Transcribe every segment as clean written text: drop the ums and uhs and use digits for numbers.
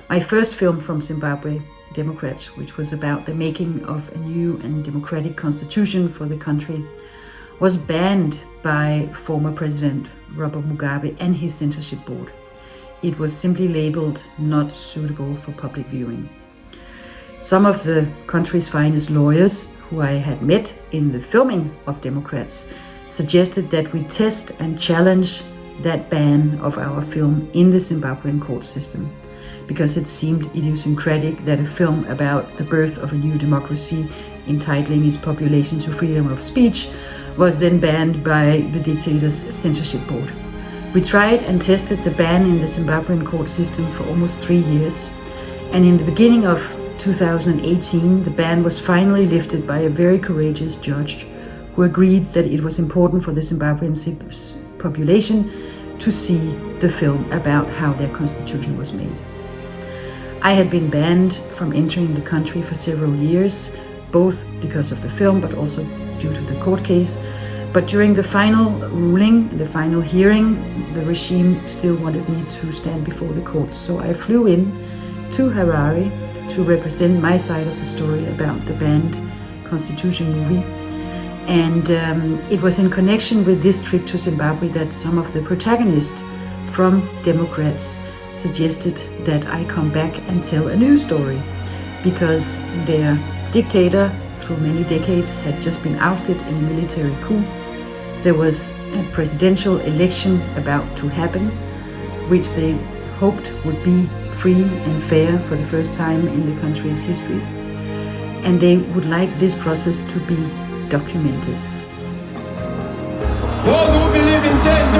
My first film from Zimbabwe, Democrats, which was about the making of a new and democratic constitution for the country, was banned by former President Robert Mugabe and his censorship board. It was simply labeled not suitable for public viewing. Some of the country's finest lawyers, who I had met in the filming of Democrats, suggested that we test and challenge that ban of our film in the Zimbabwean court system, because it seemed idiosyncratic that a film about the birth of a new democracy, entitling its population to freedom of speech, was then banned by the dictator's censorship board. We tried and tested the ban in the Zimbabwean court system for almost 3 years, and in the beginning of 2018, the ban was finally lifted by a very courageous judge who agreed that it was important for the Zimbabwean population to see the film about how their constitution was made. I had been banned from entering the country for several years, both because of the film but also due to the court case. But during the final ruling, the final hearing, the regime still wanted me to stand before the court. So I flew in to Harare to represent my side of the story about the banned Constitution movie. And it was in connection with this trip to Zimbabwe that some of the protagonists from Democrats suggested that I come back and tell a new story, because their dictator through many decades had just been ousted in a military coup. There was a presidential election about to happen, which they hoped would be free and fair for the first time in the country's history. And they would like this process to be documented. Those who believe in change,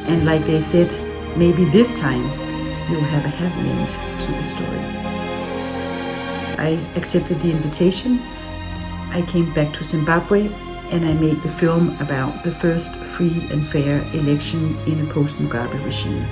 and like they said, maybe this time you'll have a happy end to the story. I accepted the invitation. I came back to Zimbabwe and I made the film about the first free and fair election in a post-Mugabe regime.